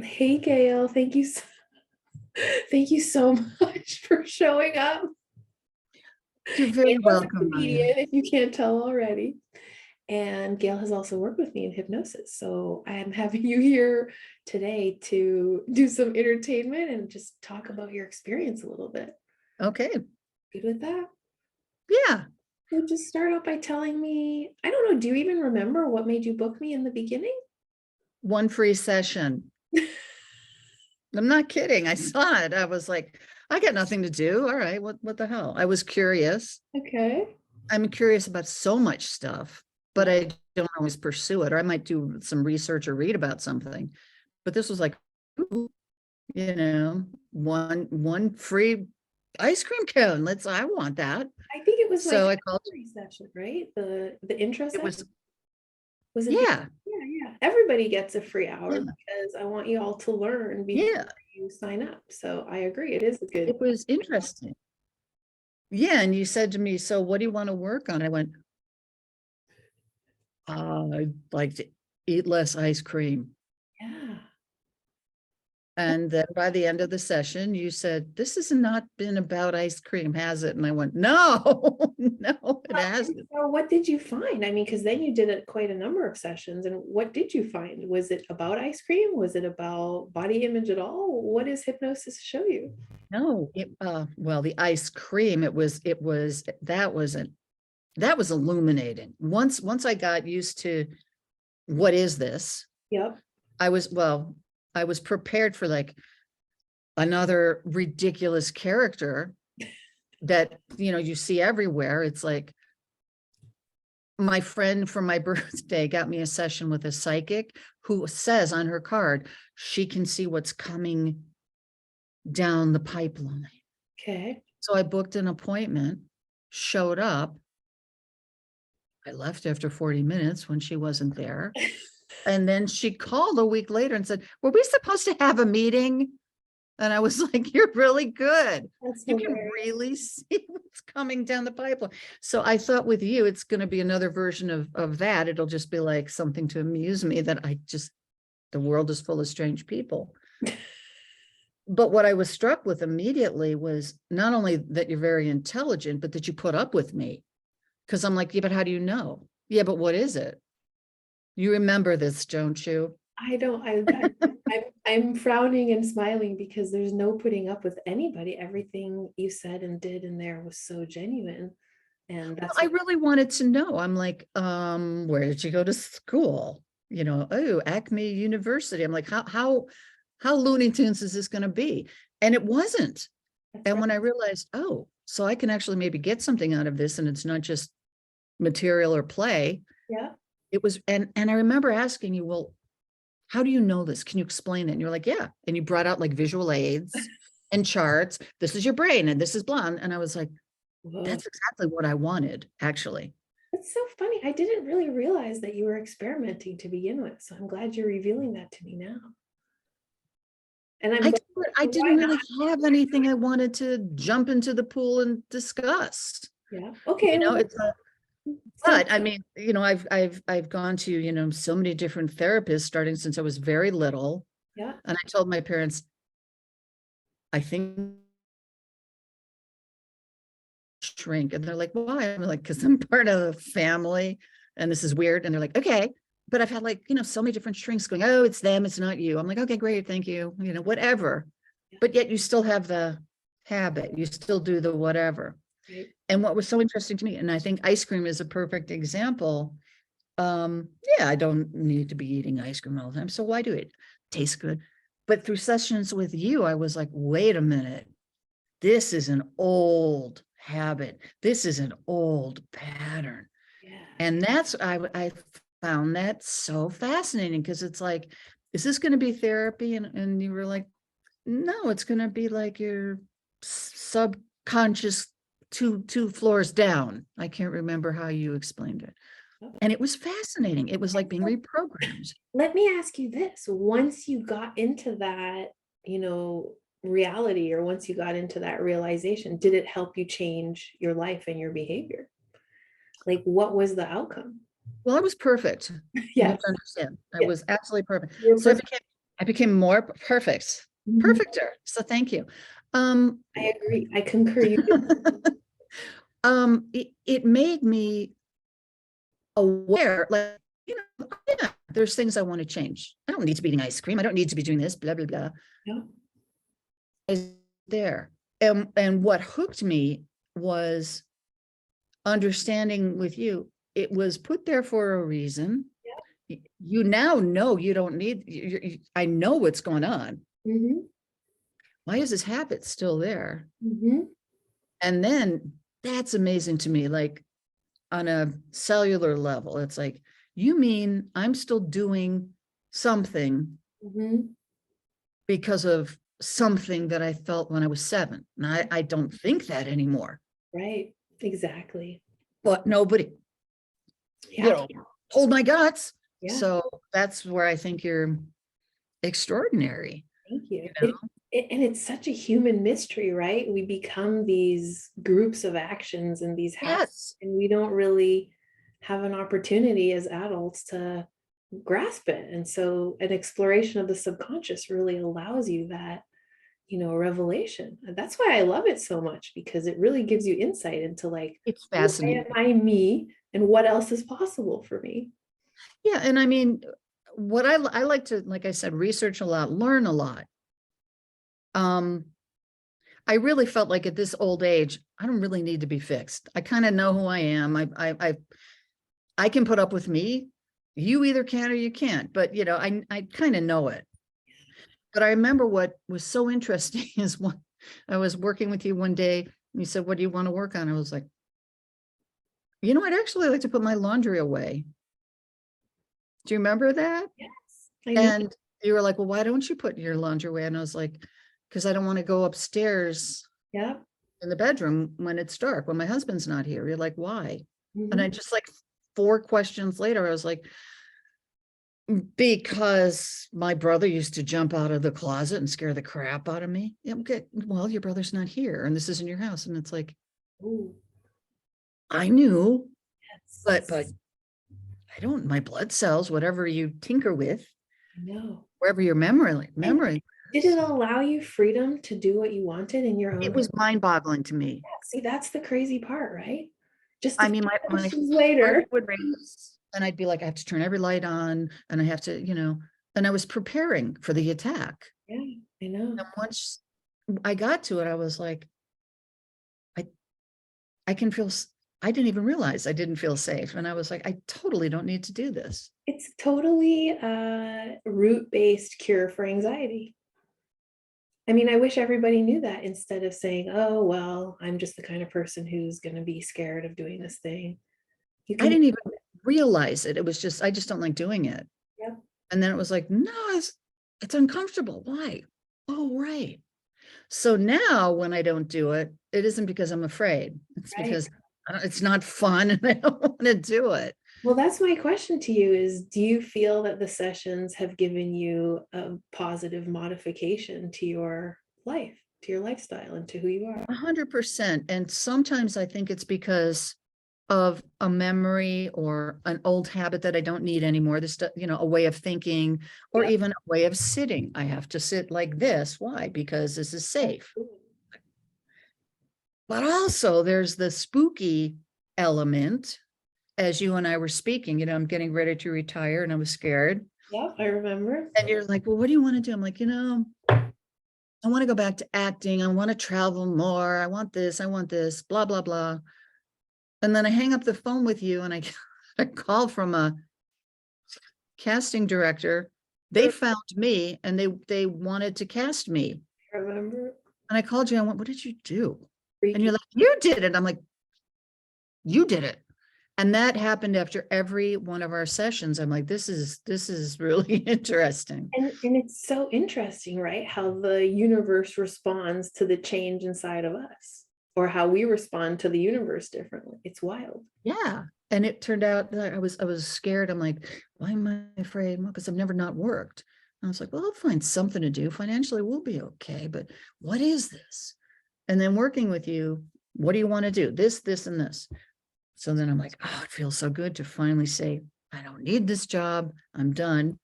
Hey, Gail. Thank you so much for showing up. You're very Gail's a welcome, Maya. comedian, if you can't tell already. And Gail has also worked with me in hypnosis. So I am having you here today to do some entertainment and just talk about your experience a little bit. Okay. Good with that? Yeah. So just start out by telling me, I don't know, do you even remember what made you book me in the beginning? One free session. I'm not kidding. I saw it. I was like, I got nothing to do. All right. What the hell? I was curious. Okay. I'm curious about so much stuff, but Yeah. I don't always pursue it. Or I might do some research or read about something. But this was like, ooh, one free ice cream cone. I want that. I think it was my So I called. January session, right? The intro It was, session. Was it yeah, yeah. Everybody gets a free hour yeah, because I want you all to learn before yeah. you sign up. So I agree. It is a good. It was interesting. Yeah, and you said to me, so what do you want to work on? I went, I'd like to eat less ice cream. Yeah. And then by the end of the session, you said, this has not been about ice cream, has it? And I went, no, no, it hasn't. So what did you find? I mean, because then you did quite a number of sessions. And what did you find? Was it about ice cream? Was it about body image at all? What does hypnosis show you? No, well, the ice cream, that was illuminating. Once I got used to what is this, Yep. I was prepared for like another ridiculous character that, you see everywhere. It's like my friend for my birthday got me a session with a psychic who says on her card, she can see what's coming down the pipeline. Okay. So I booked an appointment, showed up. I left after 40 minutes when she wasn't there. And then she called a week later and said, were we supposed to have a meeting? And I was like, you're really good. That's You can hilarious. really see what's coming down the pipeline. So I thought with you, it's going to be another version of that. It'll just be like something to amuse me that the world is full of strange people. But what I was struck with immediately was not only that you're very intelligent, but that you put up with me. Because I'm like, yeah, but how do you know? Yeah, but what is it? You remember this, don't you? I don't, I'm frowning and smiling because there's no putting up with anybody. Everything you said and did in there was so genuine. And Well, that's I what, really wanted to know. I'm like, where did you go to school? Oh, Acme University. I'm like, how Looney Tunes is this going to be? And it wasn't. that's And right. when I realized, oh, so I can actually maybe get something out of this, and it's not just material or play. Yeah. It was, and I remember asking you, well, how do you know this? Can you explain it? And you're like, yeah. And you brought out like visual aids and charts. This is your brain, and this is blonde. And I was like, Whoa. that's exactly what I wanted, actually. That's so funny. I didn't really realize that you were experimenting to begin with. So I'm glad you're revealing that to me now. And I'm glad, I why didn't not? really have anything I wanted to jump into the pool and discuss. Yeah. Okay. Well, It's so but I mean, I've gone to, so many different therapists starting since I was very little. yeah. And I told my parents, I think shrink. And they're like, why? I'm like, because I'm part of the family and this is weird. And they're like, okay. But I've had like, so many different shrinks going, oh, it's them, it's not you. I'm like, okay, great, thank you. Whatever. Yeah. But yet you still have the habit, you still do the whatever. Right. And what was so interesting to me, and I think ice cream is a perfect example. Yeah, I don't need to be eating ice cream all the time. So why do it? Tastes good. But through sessions with you, I was like, wait a minute. This is an old habit. This is an old pattern. Yeah. And I found that so fascinating because it's like, is this going to be therapy? And you were like, no, it's going to be like your subconscious two floors down. I can't remember how you explained it. And it was fascinating. It was like being reprogrammed. Let me ask you this. Once you got into that, reality, or once you got into that realization, did it help you change your life and your behavior? Like, what was the outcome? Well, I was perfect. You have Yes. to understand. I Yeah. was absolutely perfect. You're So I perfect. became I became more perfect, Mhm. perfecter. So thank you. Um, I agree. I concur. You did. it made me aware, like, yeah, there's things I want to change. I don't need to be eating ice cream. I don't need to be doing this, blah, blah, blah. Yeah. Is there. And what hooked me was understanding with you, it was put there for a reason. You now know you don't need, I know what's going on. Mhm. Why is this habit still there? Mhm. And then that's amazing to me, like on a cellular level, it's like, you mean I'm still doing something Mhm. because of something that I felt when I was 7. And I don't think that anymore. Right. Exactly. But nobody, you Yeah. know, hold my guts. Yeah. So that's where I think you're extraordinary, Thank you you. know? And it's such a human mystery, right? We become these groups of actions and these habits, Yes. and we don't really have an opportunity as adults to grasp it. And so an exploration of the subconscious really allows you that, revelation. And that's why I love it so much, because it really gives you insight into like, It's why fascinating. am I me and what else is possible for me? Yeah. And I mean, what I like to, like I said, research a lot, learn a lot. Um, I really felt like at this old age, I don't really need to be fixed. I kind of know who I am. I can put up with me. You either can or you can't, but I kind of know it. But I remember what was so interesting is when I was working with you one day, and you said, "What do you want to work on?" I was like, I'd actually like to put my laundry away. Do you remember that? Yes, I know. And you were like, "Well, why don't you put your laundry away?" And I was like, "Because I don't want to go upstairs Yeah. in the bedroom when it's dark, when my husband's not here." You're like, "Why?" And I Mhm. just like 4 questions later, I was like, "Because my brother used to jump out of the closet and scare the crap out of me." Yeah, okay. Well, your brother's not here and this isn't your house. And it's like, Ooh, I knew, but yes. I don't, my blood cells, whatever you tinker with, I know. wherever your And memory did is, it allow you freedom to do what you wanted in your it own? was mind boggling to me. See, that's the crazy part, right? Just a I few mean, my questions heart later. would race and I'd be like, I have to turn every light on and I have to, and I was preparing for the attack. Yeah, I know. And once I got to it, I was like, I, I can feel, I didn't even realize I didn't feel safe. And I was like, I totally don't need to do this. It's totally a root-based cure for anxiety. I mean, I wish everybody knew that, instead of saying, "Oh, well, I'm just the kind of person who's going to be scared of doing this thing." You I can, didn't even realize it. It was just, I just don't like doing it. yeah, And then it was like, no, it's uncomfortable. Why? Oh, right. So now when I don't do it, it isn't because I'm afraid. It's right. because it's not fun and I don't want to do it. Well, that's my question to you is, do you feel that the sessions have given you a positive modification to your life, to your lifestyle, and to who you are? 100%. And sometimes I think it's because of a memory or an old habit that I don't need anymore. This, a way of thinking or Yep. even a way of sitting. I have to sit like this. Why? Because this is safe. But also there's the spooky element. As you and I were speaking, I'm getting ready to retire and I was scared. Yep, I remember. And you're like, well, what do you want to do? I'm like, I want to go back to acting. I want to travel more. I want this, blah, blah, blah. And then I hang up the phone with you and I a call from a casting director. They found me and they wanted to cast me. I remember. And I called you. I went, what did you do? And you're Freaky. like, you did it. I'm like, you did it. And that happened after every one of our sessions. I'm like, this is really interesting. And it's so interesting, right? How the universe responds to the change inside of us, or how we respond to the universe differently. It's wild. Yeah. And it turned out that I was scared. I'm like, why am I afraid? Well, because I've never not worked. And I was like, well, I'll find something to do. Financially, we'll be okay. But what is this? And then working with you, what do you want to do? This, and this. So then I'm like, oh, it feels so good to finally say, I don't need this job. I'm done.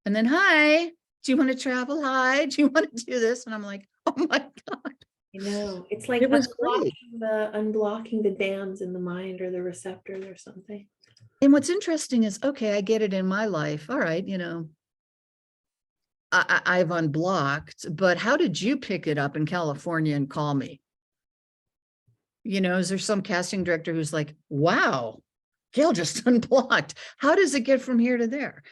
And then, hi. Do you want to travel? Hi, do you want to do this? And I'm like, oh my God. You know, it's like It was great. unblocking the dams in the mind or the receptors or something. And what's interesting is, okay, I get it in my life. All right, I've unblocked, but how did you pick it up in California and call me? Is there some casting director who's like, wow, Gail just unblocked. How does it get from here to there?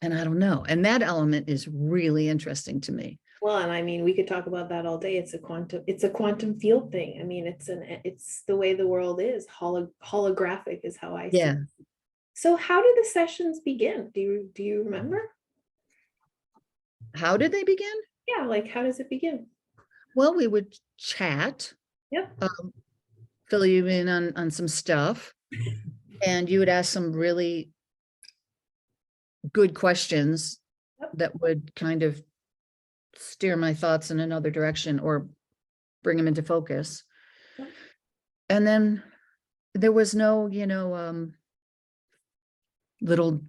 And I don't know. And that element is really interesting to me. Well, and I mean, we could talk about that all day. It's a quantum field thing. I mean, it's the way the world is. Holographic is how I see Yeah. it. So how did the sessions begin? Do you remember? How did they begin? Yeah, like how does it begin? Well, we would chat, Yep. fill you in on some stuff, and you would ask some really good questions Yep. that would kind of steer my thoughts in another direction or bring them into focus. Yep. And then there was no, little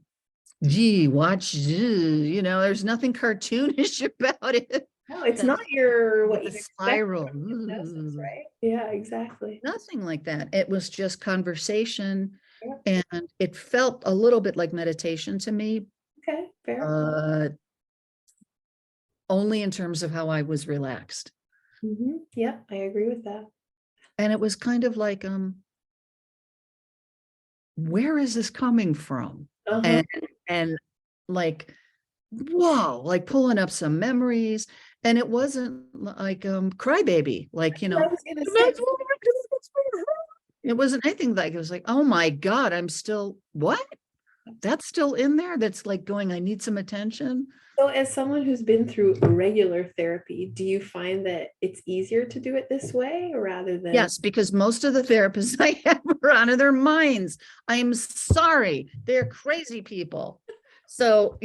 watch, there's nothing cartoonish about it. No, it's not your what The you expect spiral. from hypnosis, right? Yeah, exactly. Nothing like that. It was just conversation, Yeah. and it felt a little bit like meditation to me, Okay, fair. only in terms of how I was relaxed. Yeah, I agree with that. And it was kind of like, where is this coming from? Uh-huh. And like, whoa, like pulling up some memories. And it wasn't like crybaby, like, I was gonna say, it wasn't anything like, it was like, oh my God, I'm still, what? That's still in there. That's like going, I need some attention. so as someone who's been through regular therapy, do you find that it's easier to do it this way rather than? Yes, because most of the therapists I have are out of their minds. I am sorry. They're crazy people. So,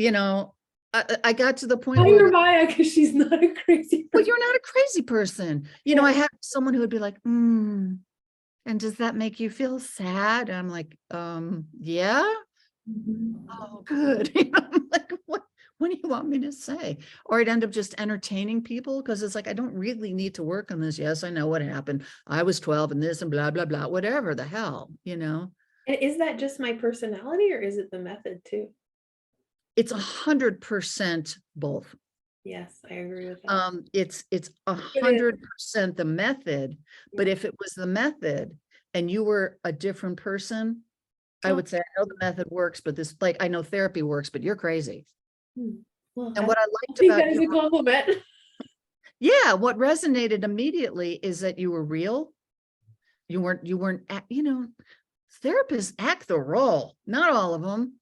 I got to the point where, Hire Maya because she's not a crazy well, person. you're not a crazy person. Yeah. I had someone who would be like, and does that make you feel sad? And I'm like, yeah. Oh, good. I'm like, what do you want me to say? Or I'd end up just entertaining people because it's like, I don't really need to work on this. Yes, I know what happened. I was 12 and this and blah, blah, blah, whatever the hell, And is that just my personality or is it the method too? It's 100% both. Yes, I agree with that. It's 100% the method, but if it was the method and you were a different person, I would say, I know the method works, but this, like, I know therapy works, but you're crazy. Well, And what I I liked think about that is you, a compliment. yeah, what resonated immediately is that you were real. You weren't, therapists act the role, not all of them,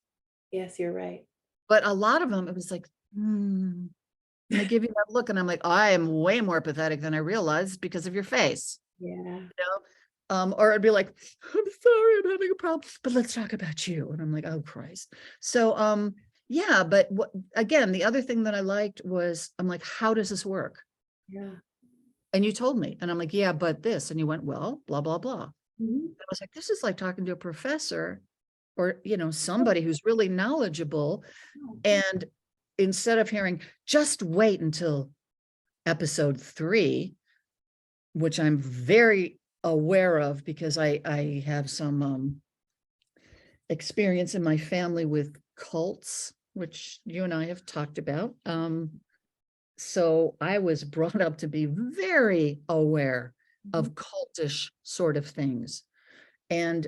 Yes, you're right. but a lot of them, it was like, and they give you that look, and I'm like, I am way more pathetic than I realized because of your face. Yeah. Or it'd be like, I'm sorry, I'm having a problem, but let's talk about you. And I'm like, oh Christ. So, yeah, but again, the other thing that I liked was, I'm like, how does this work? Yeah. And you told me, and I'm like, yeah, but this, and you went, well, blah, blah, blah. Mhm. I was like, this is like talking to a professor or, somebody who's really knowledgeable. And instead of hearing, just wait until episode 3, which I'm very aware of because I have some experience in my family with cults, which you and I have talked about. So I was brought up to be very aware of cultish sort of things. And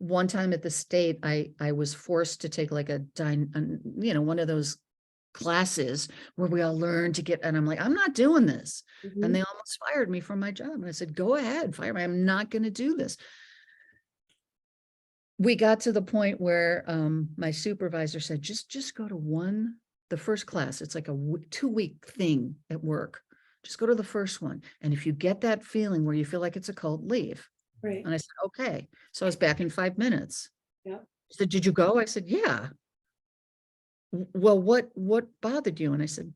one time at the state, I was forced to take like one of those classes where we all learn to get, and I'm like, I'm not doing this. And they almost fired me from my job. And I said, go ahead, fire me. I'm not going to do this. We got to the point where my supervisor said, just go to the first class. It's like a 2-week thing at work. Just go to the first one. And if you get that feeling where you feel like it's a cult, leave. Right. And I said, okay. So I was back in 5 minutes. Yeah. He said, did you go? I said, yeah. Well, what bothered you? And I said,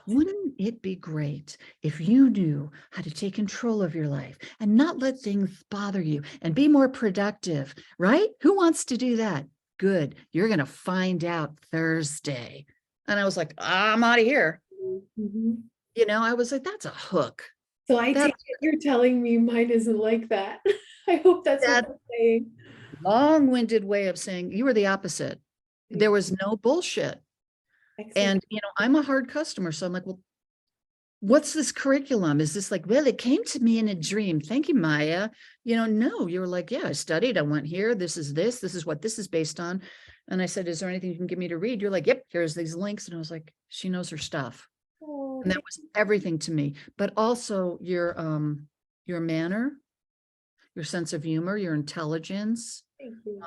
wouldn't it be great if you knew how to take control of your life and not let things bother you and be more productive, right? Who wants to do that? good. You're going to find out Thursday. And I was like, I'm out of here. Mhm. You know, I was like, that's a hook. So I take That's it you're telling me mine isn't like that. I hope that's what that I'm saying. long-winded way of saying you were the opposite. There was no bullshit. Excellent. And, you know, I'm a hard customer. So I'm like, well, what's this curriculum? Is this like, well, it came to me in a dream. Thank you, Maya. You know, no, you were like, yeah, I studied. I went here. This is what this is based on. And I said, is there anything you can give me to read? You're like, yep, here's these links. And I was like, she knows her stuff. Oh, And that was everything to me. But also your manner, your sense of humor, your intelligence. thank you.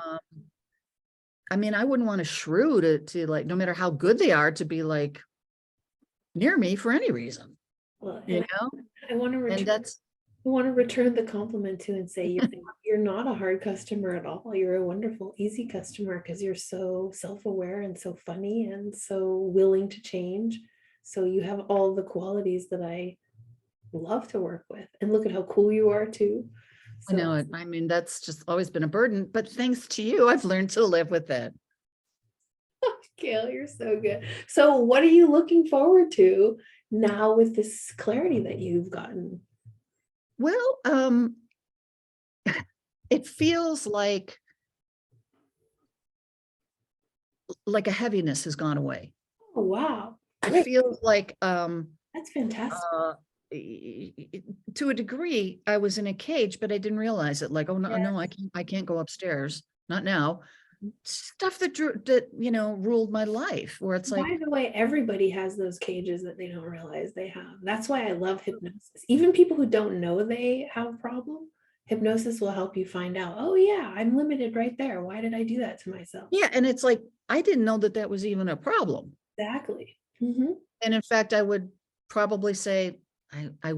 I mean, I wouldn't want a shrew to like, no matter how good they are, to be like near me for any reason, Well, you and know? I want to And return that's, I want to return the compliment too and say you're not a hard customer at all. You're a wonderful, easy customer because you're so self-aware and so funny and so willing to change. So you have all the qualities that I love to work with. And look at how cool you are too. I know So it. I mean, that's just always been a burden, but thanks to you, I've learned to live with it. Gail, you're so good. So what are you looking forward to now with this clarity that you've gotten? Well, it feels like a heaviness has gone away. Oh, wow. It Great. feels like, That's fantastic. to a degree, I was in a cage, but I didn't realize it. Like, oh no, Yeah. no, I can't go upstairs. Not now. Stuff that, you know, ruled my life, where it's like, By the way, everybody has those cages that they don't realize they have. That's why I love hypnosis. Even people who don't know they have a problem, hypnosis will help you find out, oh yeah, I'm limited right there. Why did I do that to myself? yeah. And it's like, I didn't know that that was even a problem. Exactly. Mhm. And in fact, I would probably say I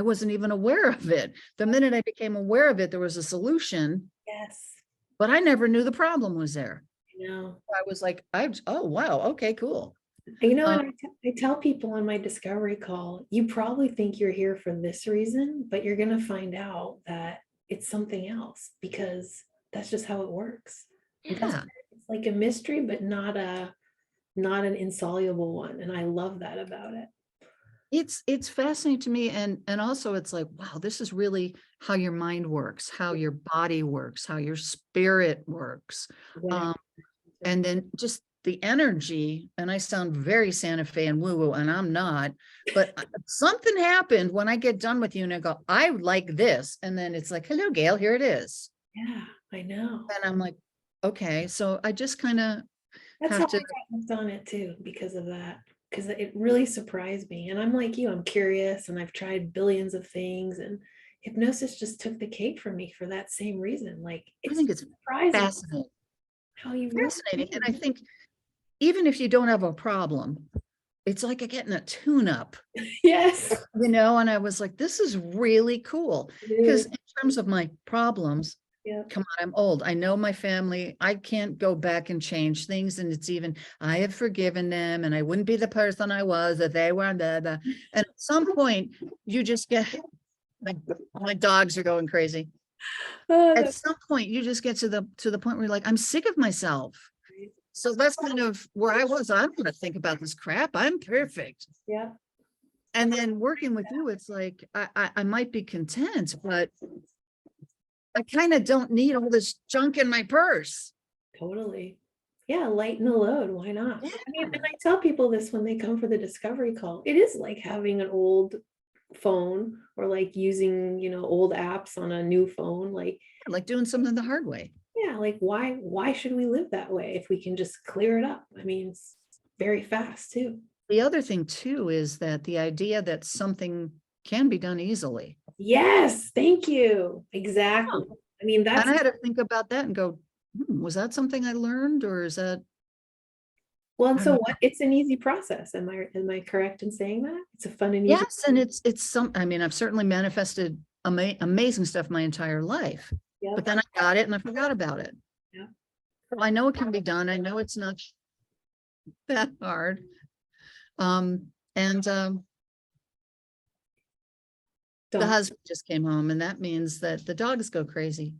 wasn't even aware of it. The minute I became aware of it, there was a solution, Yes. but I never knew the problem was there. I know. I was like, oh wow, okay, cool. You know, Um, and I tell people on my discovery call, you probably think you're here for this reason, but you're going to find out that it's something else because that's just how it works. And that's yeah, it's like a mystery, but not an insoluble one. And I love that about it. it's fascinating to me, and also it's like, wow, this is really how your mind works, how your body works, how your spirit works. When I Um, and then just the energy, and I sound very Santa Fe and woo woo, and I'm not, but something happened when I get done with you and I go, I like this. And then it's like, hello, Gail, here it is. yeah, I know. And I'm like, okay. So I just kind of That's how have I to, got hooked on it too, because of that. Because it really surprised me. And I'm like you, I'm curious and I've tried billions of things. And hypnosis just took the cake for me for that same reason. Like I it's think it's surprising fascinating, how you really fascinating. And I can. think even if you don't have a problem, it's like getting a tune up, Yes, you know? And I was like, this is really cool. it Because is. in terms of my problems, Yeah. come on, I'm old. I know my family. I can't go back and change things. And it's even, I have forgiven them and I wouldn't be the person I was if they were, blah, blah. And at some point, you just get, my dogs are going crazy. Oh, At that's some point, you just get to the point where you're like, I'm sick of myself. great. So that's kind of where I was. I don't want to think about this crap. I'm perfect. Yeah. And then working with you, it's like, I might be content, but I kind of don't need all this junk in my purse. Totally. Yeah, lighten the load. Why not? Yeah. I mean, and I tell people this when they come for the discovery call. It is like having an old phone or like using, old apps on a new phone. Like, Like doing something the hard way. yeah, like why should we live that way if we can just clear it up? I mean, it's very fast too. The other thing too is that the idea that something can be done easily. Yes, thank you. Exactly. I mean, And that's I had to think about that and go, was that something I learned, or is that, well, and I so don't what? know. It's an easy process. Am I correct in saying that? It's a fun and easy. Yes, and it's some, I mean, I've certainly manifested amazing stuff my entire life, but Yep. then I got it and I forgot about it. Yeah. So I know it can be done. I know it's not that hard. And the Don't. husband just came home, and that means that the dogs go crazy.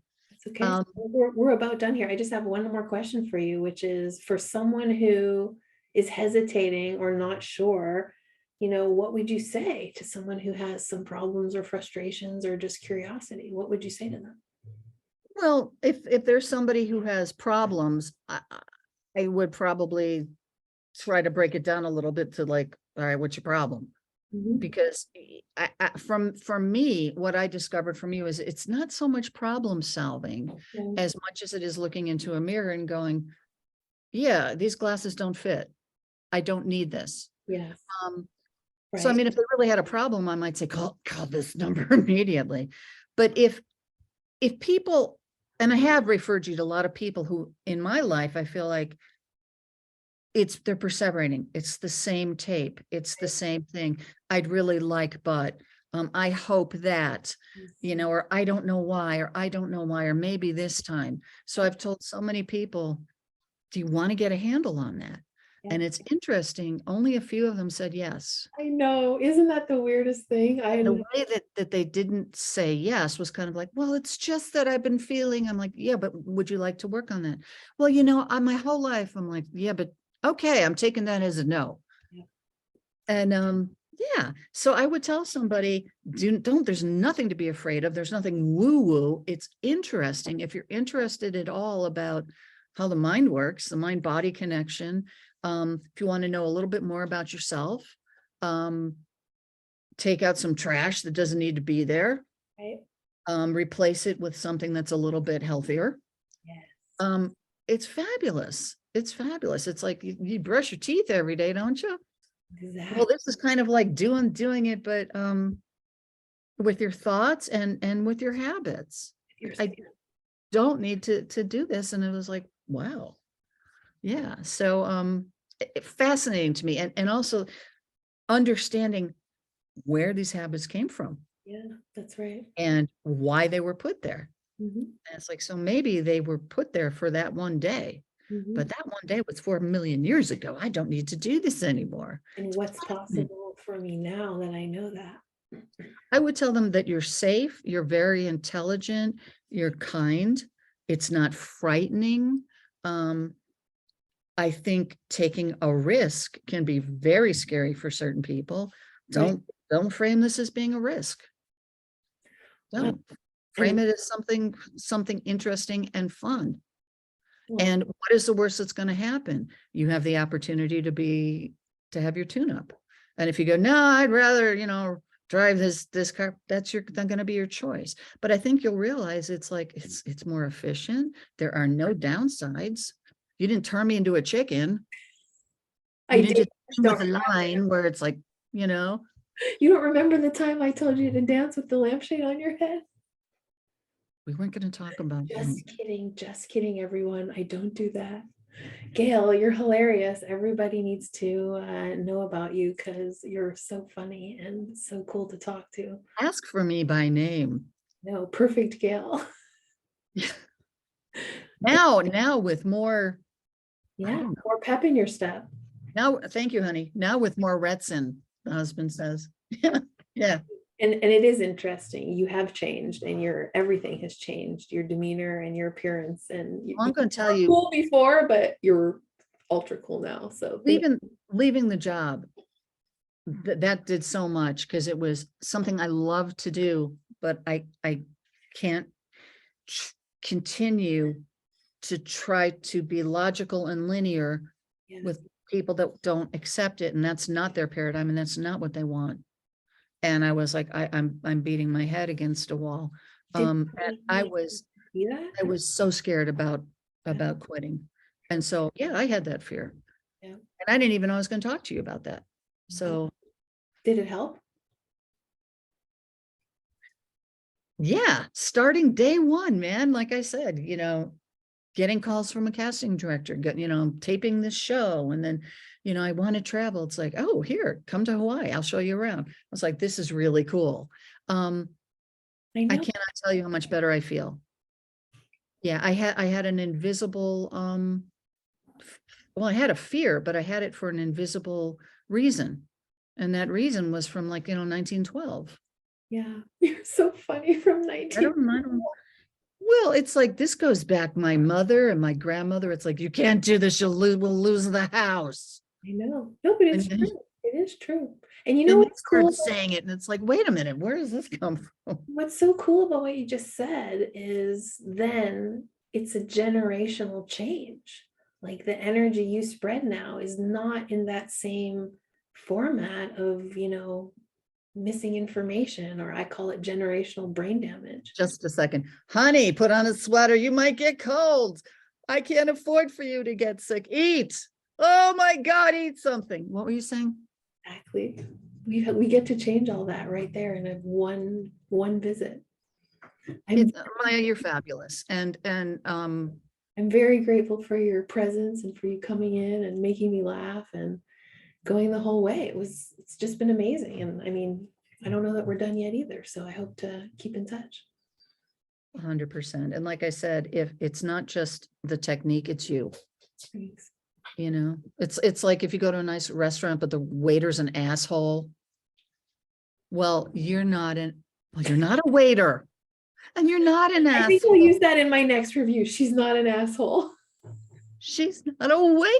It's okay. Um, We're about done here. I just have one more question for you, which is for someone who is hesitating or not sure, what would you say to someone who has some problems or frustrations or just curiosity? What would you say to them? well, if there's somebody who has problems, I would probably try to break it down a little bit to like, all right, what's your problem? Mhm. Because from me, what I discovered from you is it's not so much problem solving Yeah. as much as it is looking into a mirror and going, yeah, these glasses don't fit. I don't need this. Yes. Um, so I Right. mean, if they really had a problem, I might say, call this number immediately. But if people, and I have referred you to a lot of people who in my life, I feel like they're perseverating. It's the same tape. It's the same thing. I'd really like, but I hope that, or I don't know why, or maybe this time. So I've told so many people, do you want to get a handle on that? Yeah. And it's interesting. Only a few of them said yes. I know. Isn't that the weirdest thing? And the way that they didn't say yes was kind of like, well, it's just that I've been feeling. I'm like, yeah, but would you like to work on that? Well, my whole life, I'm like, yeah, but okay, I'm taking that as a no. Yeah. And yeah, so I would tell somebody, there's nothing to be afraid of. There's nothing woo-woo. It's interesting. If you're interested at all about how the mind works, the mind-body connection, if you want to know a little bit more about yourself, take out some trash that doesn't need to be there, Right. replace it with something that's a little bit healthier. Yes. It's fabulous. It's fabulous. It's like you brush your teeth every day, don't you? Exactly. Well, this is kind of like doing it, but with your thoughts and with your habits. I don't need to do this. And it was like, wow. Yeah. So fascinating to me. And also understanding where these habits came from Yeah, that's right. and why they were put there. Mhm. And it's like, so maybe they were put there for that one day, Mhm. but that one day was 4 million years ago. I don't need to do this anymore. And It's what's fascinating. possible for me now that I know that? I would tell them that you're safe, you're very intelligent, you're kind, it's not frightening. Um, I think taking a risk can be very scary for certain people. Right. Don't frame this as being a risk. Well, Don't frame and it as something interesting and fun. well, And what is the worst that's going to happen? You have the opportunity to have your tune up. And if you go, no, I'd rather, drive this car, that's going to be your choice. But I think you'll realize it's like, it's more efficient. There are no downsides. You didn't turn me into a chicken. I You didn't did just just sing don't with a line where it's like, you don't remember the time I told you to dance with the lampshade on your head? we weren't going to talk about Just kidding, everyone. I don't do that. Gail, you're hilarious. Everybody needs to know about you because you're so funny and so cool to talk to. ask for me by name. No, perfect, Gail. Now with more, I Yeah, don't know. more pep in your step. Now, thank you, honey. Now with more Retsin, the husband says. Yeah. And it is interesting. You have changed and your everything has changed, your demeanor and your appearance. And Well, I'm going to tell were you, cool before, but you're ultra cool now. So leaving the job, that did so much because it was something I love to do, but I can't continue to try to be logical and linear yes. with people that don't accept it, and that's not their paradigm, and that's not what they want. And I was like, I'm beating my head against a wall. And I was See that? so scared about quitting. And so, yeah, I had that fear. Yeah. And I didn't even know I was going to talk to you about that. So, Did it help? yeah, starting day one, man, like I said, getting calls from a casting director, taping this show. And then, I want to travel. It's like, oh, here, come to Hawaii. I'll show you around. I was like, this is really cool. I I cannot tell you how much better I feel. Yeah, I had an invisible, well, I had a fear, but I had it for an invisible reason. And that reason was from 1912. Yeah, you're so funny from I 19. don't, Well, it's like, this goes back, my mother and my grandmother. It's like, you can't do this. We'll lose the house. I know. No, but it's And true. It is true. And you know then they what's start cool? saying it, and it's like, wait a minute, where does this come from? What's so cool about what you just said is then it's a generational change. Like the energy you spread now is not in that same format of, missing information, or I call it generational brain damage. Just a second. Honey, put on a sweater. You might get cold. I can't afford for you to get sick. Eat. Oh my God, eat something. What were you saying? Exactly. We get to change all that right there in a one visit. Maya, you're fabulous. And I'm very grateful for your presence and for you coming in and making me laugh and going the whole way. It's just been amazing. And I mean, I don't know that we're done yet either. So I hope to keep in touch. 100%. And like I said, if it's not just the technique, it's you. Thanks. It's like if you go to a nice restaurant, but the waiter's an asshole. Well, you're not a waiter, and you're not an I think I'll asshole. use that in my next review. She's not an asshole. She's not a waiter.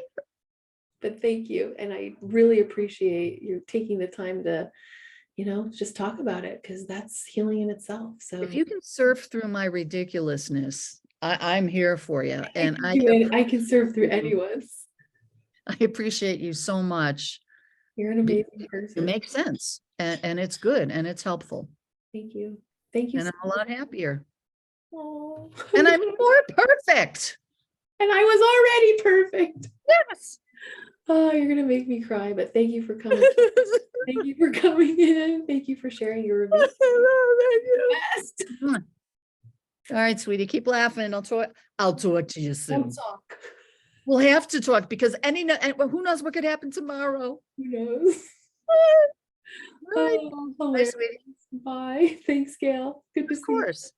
But thank you. And I really appreciate you taking the time to, just talk about it, because that's healing in itself. So If you can surf through my ridiculousness, I'm here for you. And I can serve through anyone's. I appreciate you so much. You're an amazing person. It makes sense, and it's good, and it's helpful. Thank you. Thank you. And I'm a lot happier. Oh. And I'm more perfect. And I was already perfect. Yes. Oh, you're going to make me cry, but thank you for coming. Thank you for coming in. Thank you for sharing your review. Best. All right, sweetie, keep laughing. I'll talk to you soon. We'll talk. We'll have to talk, because who knows what could happen tomorrow. Who knows? Right. Oh, bye, sweetie. Bye. Thanks, Gail. Good to see you. Of course.